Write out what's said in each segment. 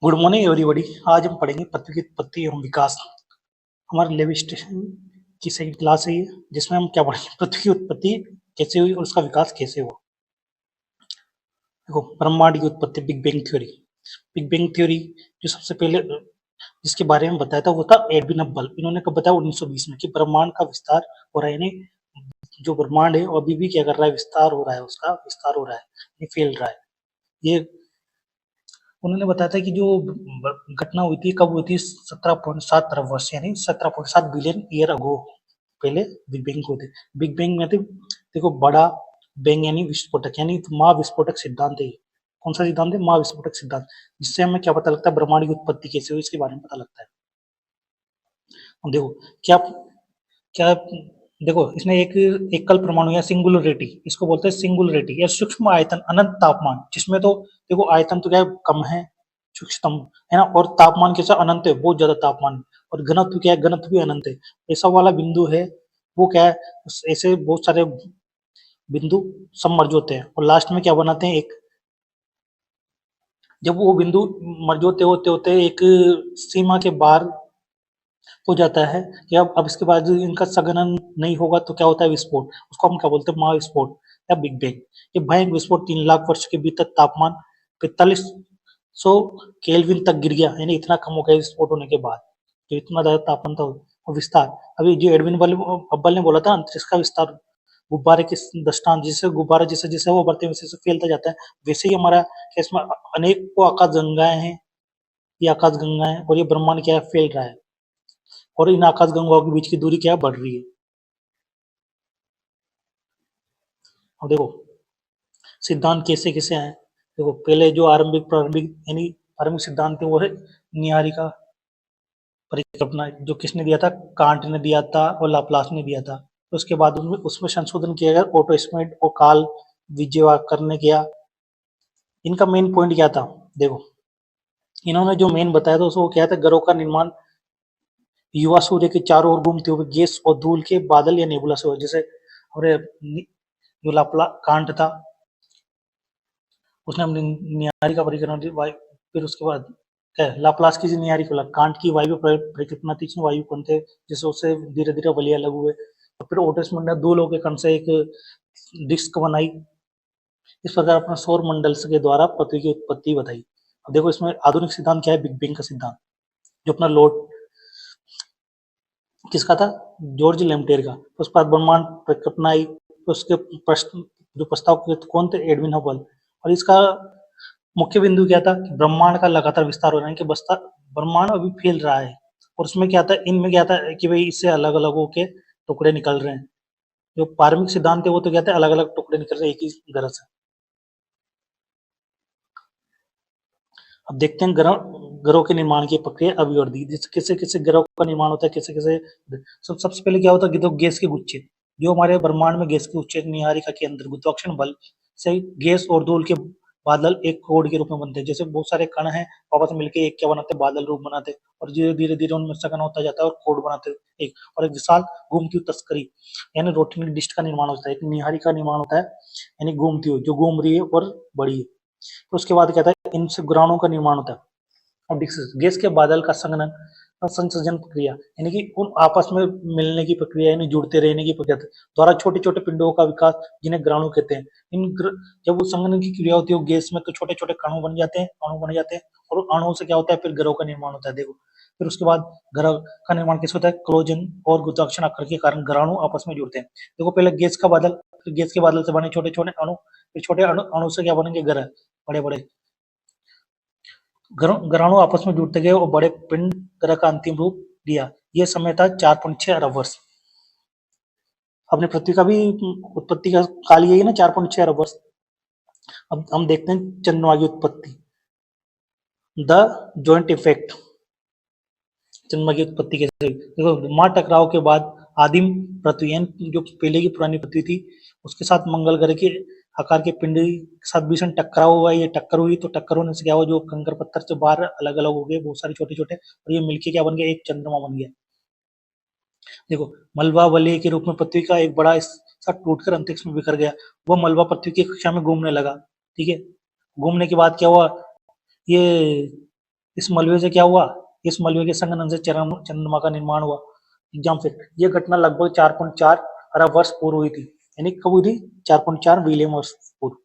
Good morning everybody. आज हम पढ़ेंगे पृथ्वी की उत्पत्ति एवं विकास। हमारे लेव स्टेशन की सही क्लास है ये, जिसमें हम क्या पढ़ेंगे, पृथ्वी की उत्पत्ति कैसे हुई और उसका विकास कैसे हुआ। देखो, ब्रह्मांड की उत्पत्ति, big bang theory. Big bang theory जो सबसे पहले जिसके बारे में बताया था वो था एडविन हब्बल। इन्होंने कब बताया, 1920 में, कि ब्रह्मांड का विस्तार हो रहा है। यानी जो ब्रह्मांड है वो अभी भी क्या कर रहा है, विस्तार हो रहा है, उसका विस्तार हो रहा है, ये फैल रहा है। ये उन्होंने बताया था कि जो घटना हुई थी, कब हुई थी, 17.7 अरब वर्ष यानी 17.7 बिलियन ईयर अगो पहले बिग बैंग हुए थे। बिग बैंग में थे, देखो, बड़ा बैंग यानी विस्फोटक, यानी महाविस्फोटक सिद्धांत है। कौन सा सिद्धांत है? महाविस्फोटक सिद्धांत। जिससे हमें क्या पता लगता है, ब्रह्मांड की उत्पत्ति कैसे हुई, इसके बारे में पता लगता है। अब देखो, क्या क्या देखो, इसने एक एकल परमाणु या सिंगुलरिटी, इसको बोलते हैं सिंगुलरिटी या सूक्ष्म आयतन, अनंत तापमान, जिसमें तो देखो आयतन तो क्या है, कम है, सूक्ष्म है ना, और तापमान कैसा, अनंत है, बहुत ज्यादा तापमान, और घनत्व क्या है, घनत्व भी अनंत है। ऐसा वाला बिंदु है वो, क्या है, ऐसे बहुत सारे बिंदु सबमर्ज होते हैं और लास्ट में क्या बनाते हैं, एक, जब वो बिंदु मर्ज होते होते एक सीमा के बाहर हो जाता है कि अब इसके बाद इनका संघनन नहीं होगा तो क्या होता है, विस्फोट। उसको हम क्या बोलते हैं, महाविस्फोट या बिग बैंग। ये भयंकर विस्फोट 3 लाख वर्ष के भीतर तापमान 4500 केल्विन तक गिर गया, यानी इतना कम हो गया विस्फोट होने के बाद, जो इतना ज्यादा तापमान था। और विस्तार, अभी जो एडविन अब्बल ने बोला था, अंतरिक्ष का विस्तार गुब्बारे के दृष्टांत, जैसे गुब्बारा जैसे जैसे वो बढ़ते हैं वैसे फैलता जाता है, वैसे ही हमारा इसमें अनेक आकाश गंगाएं हैं, ये आकाश गंगाएं, और ये ब्रह्मांड क्या है, फैल रहा है, और इन आकाशगंगाओं के बीच की दूरी क्या बढ़ रही है। अब देखो, सिद्धांत कैसे कैसे आए। देखो, पहले जो आरंभिक प्रारंभिक यानी आरंभिक सिद्धांत थे वो है निहारिका परिकल्पना, जो किसने दिया था, कांट ने दिया था और लाप्लास ने दिया था। तो उसके बाद उसमें उसमें संशोधन किया गया ऑटो स्मिथ और कार्ल विजयवाकर ने किया। इनका मेन पॉइंट क्या था, देखो, इन्होंने जो मेन बताया था उसको क्या था, ग्रहों का निर्माण युवा सूर्य के चारों ओर घूमते हुए गैस और धूल के बादल या नेबुला से हुआ। जैसे हमारे जो लाप्ला कांट था, उसने अपनी निहारिका परिकल्पना दी, फिर उसके बाद क्या है, लाप्लास की निहारिका, कांट की वायु परिकल्पना थी, इसमें वायु कण थे, जिससे उससे धीरे धीरे वलय अलग हुए। और फिर ओटो स्मिथ ने दो लोगों के कण से एक डिस्क बनाई। इस प्रकार अपने सौर मंडल के द्वारा पृथ्वी की उत्पत्ति बताई। अब देखो, इसमें आधुनिक सिद्धांत क्या है, बिग बैंग का सिद्धांत, जो अपना लॉर्ड किसका था, जॉर्ज लेम्टेर का। उसके बाद ब्रह्मांड परिकल्पना आई, तो उसके प्रश्न जो प्रस्ताव कौन थे, एडविन हबल। और इसका मुख्य बिंदु क्या था, कि ब्रह्मांड का लगातार विस्तार हो रहा है, कि बस्ता ब्रह्मांड अभी फैल रहा है, और उसमें क्या था, इनमें क्या था कि भाई इससे अलग अलग होके टुकड़े निकल रहे हैं। जो प्रारंभिक सिद्धांत है वो तो कहते हैं अलग अलग टुकड़े निकल रहे हैं एक ही ग्रह से। अब देखते हैं ग्रह ग्रहों के निर्माण की प्रक्रिया अभी और दी, जिससे किसी किसी ग्रह का निर्माण होता है, किसी किसी सबसे पहले क्या होता है कि तो गैस के गुच्छे, जो हमारे ब्रह्मांड में गैस के गुच्छे निहारिका के अंदर गुरुत्वाकर्षण बल से गैस और धूल के बादल एक कोड के रूप में बनते हैं। जैसे बहुत सारे कण हैं, आपस में मिलकर एक क्या बनाते हैं, बादल रूप बनाते हैं, और धीरे धीरे धीरे उनमें सघन होता जाता है और कोड बनाते हैं एक, और एक विशाल घूमती हुई तस्करी यानी रोटरी डिस्क का निर्माण होता है, एक निहारिका का निर्माण होता है, यानी घूमती हुई, जो घूम रही है और बड़ी है। तो उसके बाद क्या था, इनसे ग्रहणों का निर्माण होता है, और गैस के बादल का संघनन और संसर्जन प्रक्रिया, यानी कि उन आपस में मिलने की प्रक्रिया, यानी जुड़ते रहने की प्रक्रिया द्वारा छोटे छोटे पिंडों का विकास, जिन्हें ग्रहणों कहते हैं। जब वो संघनन की क्रिया होती है गैस में, तो छोटे छोटे कणों बन जाते हैं, अणु बन जाते हैं, और अणुओं से क्या होता है, फिर ग्रहों का निर्माण होता है। देखो, फिर उसके बाद ग्रह का निर्माण कैसे होता है, क्लोजन और गुरुत्वाकर्षण आकर्षण के कारण ग्रहणु आपस में जुड़ते हैं। देखो, पहले गैस का बादल, फिर गैस के बादल से बने छोटे छोटे अणु, फिर छोटे अणु से क्या बनेंगे, ग्रह, बड़े बड़े ग्रहणों आपस में जुड़ते गए और बड़े पिंड ग्रह का अंतिम रूप दिया। यह समय था 4.6 अरब वर्ष। अपने पृथ्वी का भी उत्पत्ति का काल यही है ना, 4.6 अरब वर्ष। अब हम देखते हैं चंद्रमा की उत्पत्ति, द जॉइंट इफेक्ट। चंद्रमा की उत्पत्ति कैसे हुई, देखो, मां टकराव के बाद आदिम पृथ्वी, जो पहले की पुरानी पृथ्वी थी, उसके साथ मंगल ग्रह के आकार के पिंड के साथ भीषण टकराव हुआ। ये टक्कर हुई, तो टक्कर होने से क्या हुआ, जो कंकड़ पत्थर से बाहर अलग अलग हो गए बहुत सारे छोटे छोटे, और ये मिलके क्या बन गया, एक चंद्रमा बन गया। देखो, मलबा वलय के रूप में पृथ्वी का एक बड़ा हिस्सा टूटकर अंतरिक्ष में बिखर गया। वह मलबा पृथ्वी की कक्षा में घूमने लगा। ठीक है, घूमने के बाद क्या हुआ, ये इस मलबे से क्या हुआ, इस मलबे के संघनन से चंद्रमा का निर्माण हुआ। एग्जाम से ये घटना लगभग 4.4 अरब वर्ष पूर्व हुई थी। यानी कब हुई थी? 4.4 बिलियन वर्ष पूर्व।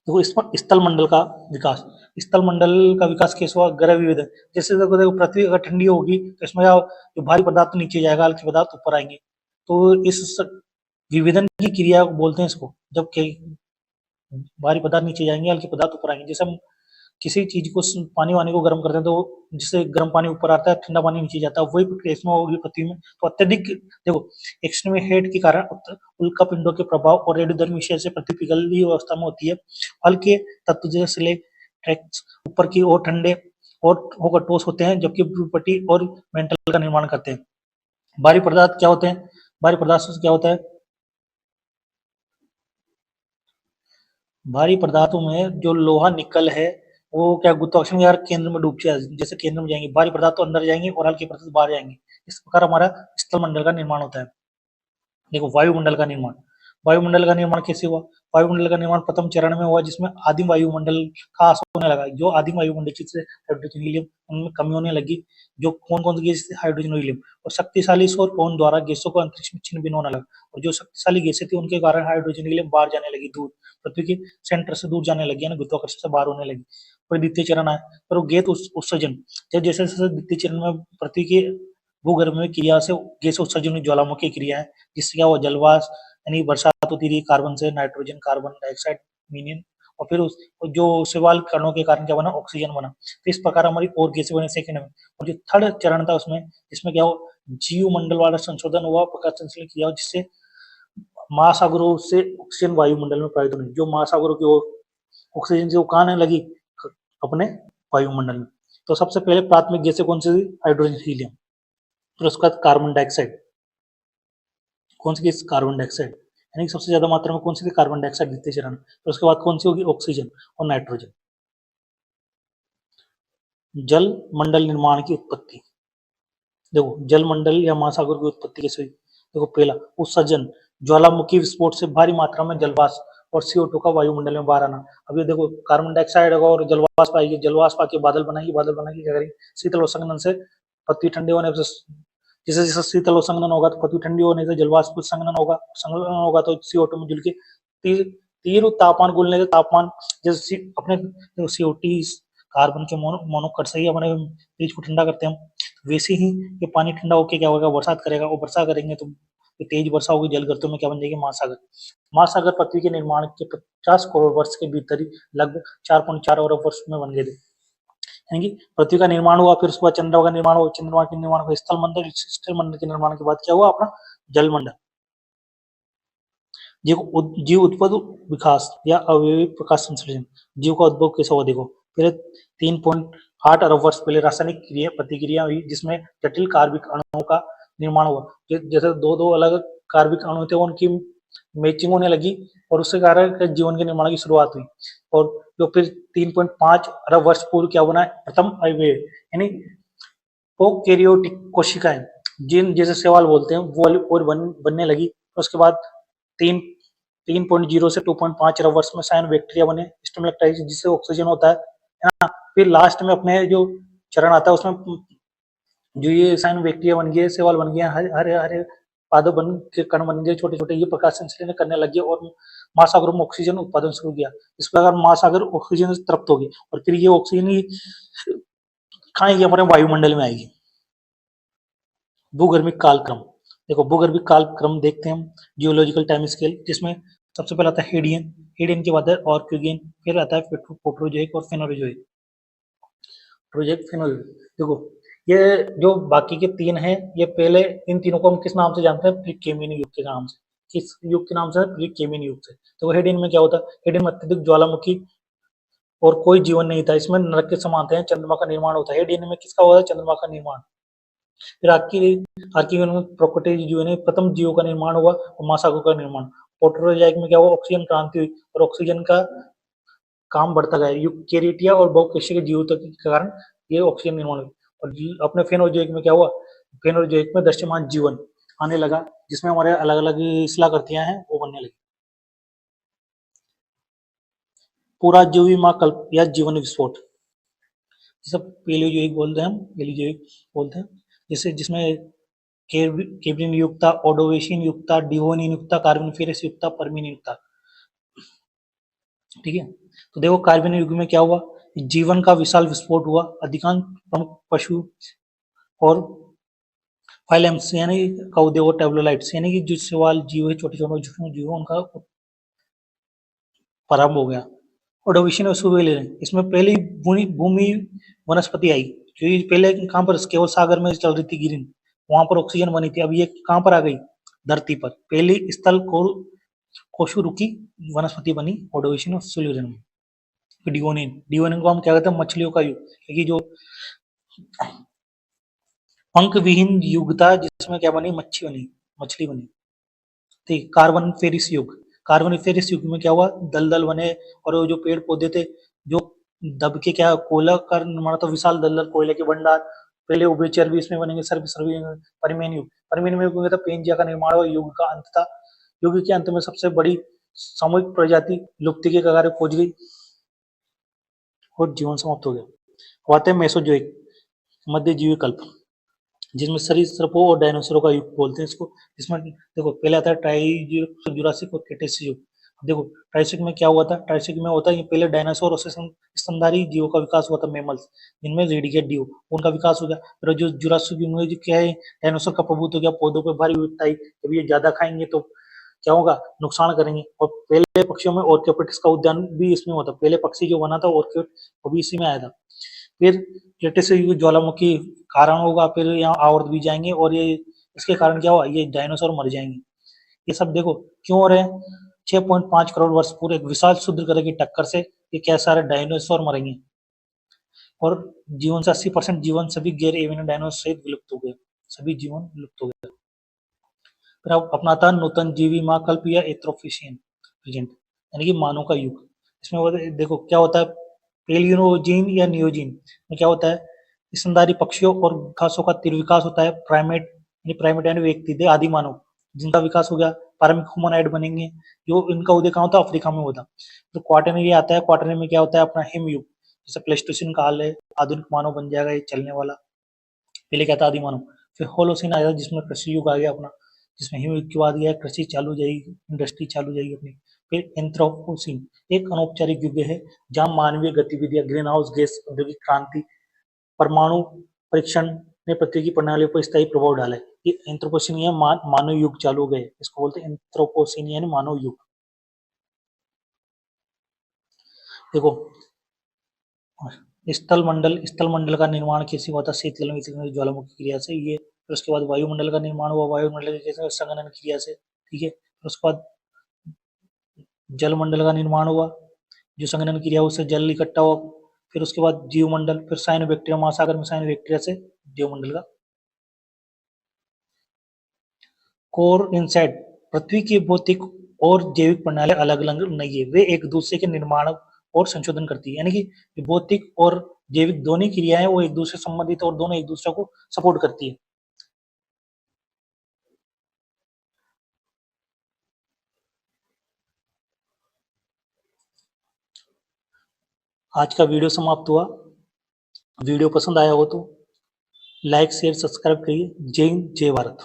देखो इस पर स्थल मंडल का विकास, स्थल मंडल का विकास कैसे हुआ? ग्रह विविधन, जैसे देखो पृथ्वी अगर ठंडी होगी तो इसमें जो भारी पदार्थ नीचे जाएगा, हल्के पदार्थ ऊपर आएंगे। तो इस विविधन की क्रिया बोलते हैं इसको, जब भारी पदार्थ नीचे जाएंगे, हल्के पदार्थ ऊपर आएंगे। जैसे हम किसी चीज को पानी वानी को गर्म करते हैं तो जिससे गर्म पानी ऊपर आता है, ठंडा पानी नीचे जाता है, वही प्रक्रिया इसमें होगी पृथ्वी में। तो अत्यधिक देखो एक्सट्रीम हेट के कारण उल्का पिंडों के प्रभाव और रेडियोधर्मी विषय से पृथ्वी पिघली अवस्था में होती है। हल्के तत्व जैसे सिलेक्ट्रेट्स ऊपर की ओर ठंडे और होकर ठोस होते हैं, जबकि भ्रुपटी और मेंटल का निर्माण करते हैं। भारी पदार्थ क्या होते हैं? भारी पदार्थ से क्या होता है? भारी पदार्थों में जो लोहा निकल है वो क्या गुरुत्वाकर्षण के केंद्र में डूब जाए, जैसे केंद्र में जाएंगे, भारी पदार्थ तो अंदर जाएंगे और हल्के पदार्थ बाहर जाएंगे। इस प्रकार हमारा स्थल मंडल का निर्माण होता है। देखो वायुमंडल का निर्माण, वायुमंडल का निर्माण कैसे हुआ? वायुमंडल का निर्माण प्रथम चरण में हुआ जिसमें आदिम वायुमंडल का ह्रास होने लगा। जो आदिम वायुमंडल जैसे हाइड्रोजन हीलियम, उनमें कमी होने लगी। जो कौन कौन सी गैस? हाइड्रोजन और हीलियम। और शक्तिशाली सौर पवन द्वारा गैसों को अंतरिक्ष में छिन्न भिन्न होने लगा। और जो शक्तिशाली गैसें थी उनके कारण हाइड्रोजन हीलियम बाहर जाने लगी, दूर पृथ्वी के सेंटर से दूर जाने लगी, यानी गुरुत्वाकर्षण से बाहर होने लगी। फिर द्वितीय चरण आया, पर वो गैस उत्सर्जन, जैसे जैसे द्वितीय चरण में पृथ्वी के भूगर्भ में क्रिया से गैस उत्सर्जन ज्वालामुखी क्रिया है, जिससे क्या हुआ? जलवाष्प, यानी बरसात होती रही कार्बन से, नाइट्रोजन, कार्बन डाइऑक्साइड, मीथेन, और फिर जो शैवाल कणों के कारण क्या बना? ऑक्सीजन बना। तो इस प्रकार हमारी और गैसें बनी सेकंड में। और जो थर्ड चरण था उसमें, इसमें क्या हुआ? जीव मंडल वाला संशोधन हुआ, प्रकाश संश्लेषण किया, जिससे महासागरों से ऑक्सीजन वायुमंडल में प्रवाहित होने, जो महासागरों की ओर ऑक्सीजन से वो कहाँ आने लगी? अपने वायुमंडल में। तो सबसे पहले प्राथमिक गैसें कौन सी थी? Hydrogen, helium. फिर उसके बाद कार्बन डाइऑक्साइड, कौन सी गैस? कार्बन डाइऑक्साइड, यानी सबसे ज्यादा मात्रा में कौन सी थी? कार्बन डाइऑक्साइड द्वितीय चरण में। फिर उसके बाद कौन सी होगी? ऑक्सीजन और नाइट्रोजन। जल मंडल निर्माण की उत्पत्ति, देखो जल मंडल या महासागर की उत्पत्ति कैसे हुई? देखो पहला उत्सर्जन, ज्वालामुखी विस्फोट से भारी मात्रा में जलवाष्प और CO2 का वायुमंडल में बाहर आना। अभी देखो कार्बन डाइऑक्साइड होगा और जलवाष्प आएगी, जलवाष्प आके बादल बनाएगी, बादल बनाएगी क्या करेगी? शीतल संघनन से पृथ्वी ठंडे होने से, जैसे जैसे शीतल संघनन होगा तो पृथ्वी ठंडी होने से जलवाष्प संघनन होगा तो CO2 में जुड़ के तीव्र तापमान गुलने से तापमान, जैसे अपने CO2 कार्बन के मोनोऑक्साइड से ही अपने फ्रिज को ठंडा करते हैं हम, वैसे ही ये पानी ठंडा होकर क्या होगा? बरसात करेगा, और वर्षा करेंगे तो तेज वर्षा होगी, जलगर्तों में क्या बन जाएगी? महासागर। महासागर पृथ्वी के निर्माण के 50 करोड़ वर्ष के भीतर ही लगभग 4.4 अरब वर्ष में बन गए थे। यानी कि पृथ्वी का निर्माण हुआ, फिर उसके बाद चंद्रमा का निर्माण हुआ, चंद्रमा के निर्माण हुआ स्थल मंडल, स्थल मंडल के निर्माण के बाद क्या हुआ? अपना जल मंडल। जीव उत्पद विकास या अवयवी प्रकाश संश्लेषण, जीव का उद्भव कैसे हुआ? देखो पहले 3.8 अरब वर्ष पहले रासायनिक क्रिया प्रतिक्रिया हुई, जिसमें जटिल कार्बनिक अणुओं का निर्माण हुआ। जैसे दो दो अलग कार्बनिक अणु थे, उनकी मैचिंग होने लगी और उसके कारण जीवन के निर्माण की शुरुआत हुई। और जो फिर 3.5 अरब वर्ष पूर्व क्या बना? प्रथम अवयव, यानी प्रोकैरियोटिक कोशिकाएं, जिन जैसे सवाल बोलते हैं, वो बनने लगी। उसके बाद तीन 3.0 से 2.5 अरब वर्ष में साइन बैक्टीरिया बने, स्टोमेटाइज, जिससे ऑक्सीजन होता है ना। फिर लास्ट में अपने जो चरण आता है उसमें जो ये साइन बैक्टीरिया बन गए, सवाल बन गया, हरे हरे पादप बन के कण बन गए छोटे छोटे, ये प्रकाश संश्लेषण करने लगे और महासागरों में ऑक्सीजन उत्पादन शुरू किया। इस प्रकार महासागर ऑक्सीजन से तृप्त हो गए और फिर ये ऑक्सीजन ही कहाँ आएगी? हमारे वायुमंडल में आएगी। भूगर्भिक कालक्रम, देखो भूगर्भिक कालक्रम देखते हैं हम, जियोलॉजिकल टाइम स्केल, जिसमें सबसे पहले आता है हेडियन, हेडियन के बाद है ऑर्क्यूगियन, फिर आता है प्रोटोजोइक और फेनोजोइक। प्रोजेक्ट फेनोजोइक, देखो ये जो बाकी के तीन हैं, ये पहले इन तीनों को हम किस नाम से जानते हैं? प्रीकेमियन युग के नाम से। किस युग के नाम से? प्रीकेमियन युग से। तो हेडियन में क्या होता है? हेडियन में अत्यधिक ज्वालामुखी और कोई जीवन नहीं था, इसमें नरक के समान थे, चंद्रमा का निर्माण होता है। हेडियन में किसका होता है? चंद्रमा का निर्माण। फिर आर्कियन में प्रोकोटेज जो है प्रथम जीवों का निर्माण हुआ और महासागर का निर्माण। प्रोटोजोइक में क्या हुआ? ऑक्सीजन क्रांति हुई और ऑक्सीजन का काम बढ़ता गया, यूकेरियोटिया और बहुकोशीय के जीवों के कारण ये ऑक्सीजन निर्माण हुई। और अपने फेनोजोइक में क्या हुआ? फेनोजोइक में दृश्यमान जीवन आने लगा, जिसमें हमारे अलग अलग शिलाकृतियां हैं वो बनने लगी। पूरा जीवी महाकल्प या जीवन विस्फोट, सब पेलियोजोइक बोलते हैं, हम पेलियोजोइक बोलते हैं, जैसे जिसमें कैम्ब्रियन युगता, ओर्डोवेशियन युगता, डिवोनियन युगता, कार्बोनिफेरस युगता, पर्मियन युगता। ठीक है, तो देखो कार्बन युग में क्या हुआ, जीवन का विशाल विस्फोट हुआ, अधिकांश प्रमुख पशु और फाइलम्स यानी कौदे और टेबलोलाइट्स यानी कि जो सवाल जीव है, छोटे छोटे सूक्ष्म जीव है, उनका प्रारंभ हो गया। ओर्डोविशियन और सुबेलियन, इसमें पहली भूमि वनस्पति आई, जो ये पहले कहाँ पर केवल सागर में चल रही थी गिरिन, वहां पर ऑक्सीजन बनी थी, अब ये कहाँ पर आ गई, धरती पर। पहली स्थल कोशुरुकी वनस्पति बनी ओर्डोविशियन और सुबेलियन में। डिवोनियन, डिवोनियन को हम क्या कहते हैं, मछलियों का युग, क्योंकि जो पंख विहीन युग था जिसमें क्या बनी, मछली बनी। ठीक, कार्बन फेरिस युग, कार्बन फेरिस युग में क्या हुआ, दलदल बने, और वो जो पेड़ पौधे थे जो दब के क्या कोयला का निर्माण था, विशाल दलदल कोयले के भंडार, पहले उभयचर भी इसमें बनेंगे, सर्वी परमियन युग, परमियन में था पेंजिया का निर्माण हुआ, युग का अंत था। युग के अंत में सबसे बड़ी सामूहिक प्रजाति लुप्ति के कगार पर पहुंच गई और जीवन समाप्त हो गया। आते हैं मेसोजोइक, मध्यजीवी कल्प, जिसमें सरीसृपों और डायनासोरों का युग बोलते हैं इसको। इसमें देखो पहले आता है जुरासिक और क्रेटेशियस युग। देखो ट्राइसिक में क्या हुआ था, ट्राइसिक में होता है पहले डायनासोर और स्तनधारी जीवों का विकास हुआ था, मेमल्स, जिनमें रेडिकेट जीव, उनका विकास हो गया। फिर जो जुरासिक युग में जो क्या है, डायनासोर का प्रभुत्व हो गया, पौधों पर भारी विविधता आई, जब ये ज्यादा खाएंगे तो क्या होगा, नुकसान करेंगे। और पहले पक्षियों में ऑर्कियोपिट्स का उद्यान भी इसमें होता, पहले पक्षी जो बना था ऑर्किड, वो भी इसी में आया था। फिर क्रेटेशियस युग ज्वालामुखी कारण होगा, फिर यहाँ आवर्त भी जाएंगे, और ये इसके कारण क्या हुआ, ये डायनासोर मर जाएंगे। ये सब देखो क्यों हो रहे हैं, 6.5 करोड़ वर्ष पूरे एक विशाल शुद्ध ग्रह की टक्कर से ये क्या सारे डायनासोर मरेंगे, और जीवन से 80% जीवन सभी गैर एवियन डायनासोर सहित विलुप्त हो गए, सभी जीवन विलुप्त हो गए। फिर अब अपनाता नूतन जीवी महाकल्प या एंथ्रोपोसेन प्रेजेंट, यानी कि मानव का युग। इसमें देखो क्या होता है, पेलियोजीन या नियोजीन में क्या होता है, स्तनधारी पक्षियों और घासों का तीव्र विकास होता है। प्राइमेट यानी व्यक्ति थे, आदि मानव, जिनका विकास हो गया, प्रारंभिक ह्यूमनॉइड बनेंगे, जो इनका उदय कहाँ होता है, अफ्रीका में होता। तो क्वार्टरनरी आता है, क्वार्टरनरी में क्या होता है, अपना हिम युग, जैसे प्लेस्टोसिन काल है, आधुनिक मानव बन जाएगा ये चलने वाला, पहले क्या था, आदि मानव। फिर होलोसिन आया जिसमें कृषि युग आ गया अपना, जिसमें हिम युग के बाद गया कृषि चालू हो जाएगी, इंडस्ट्री चालू हो जाएगी अपनी। फिर एंथ्रोपोसिन एक अनौपचारिक युग है, जहाँ मानवीय गतिविधियां, ग्रीन हाउस गैस, औद्योगिक क्रांति, परमाणु परीक्षण ने पृथ्वी की प्रणाली पर स्थायी प्रभाव डाला है। ये एंथ्रोपोसिन या मानव युग चालू हो गए, इसको बोलते हैं एंथ्रोपोसिन यानी मानव युग। देखो स्थल मंडल का निर्माण कैसे हुआ था, शीतलन वितरण ज्वालामुखी क्रिया से, ये। फिर उसके बाद वायुमंडल का निर्माण हुआ, वायुमंडल के संघनन क्रिया से, ठीक है। फिर उसके बाद जलमंडल का निर्माण हुआ, जो संघनन क्रिया उससे जल इकट्ठा हुआ। फिर उसके बाद जीवमंडल, फिर साइनोबैक्टीरिया, महासागर में साइनोबैक्टीरिया से जीवमंडल का। कोर इनसाइड, पृथ्वी की भौतिक और जैविक प्रणाली अलग अलग नहीं है, वे एक दूसरे के निर्माण और संशोधन करती है, यानी कि भौतिक और जैविक दोनों क्रियाएं वो एक दूसरे से संबंधित और दोनों एक दूसरे को सपोर्ट करती है। आज का वीडियो समाप्त हुआ। वीडियो पसंद आया हो तो लाइक शेयर सब्सक्राइब करिए। जय हिंद, जय भारत।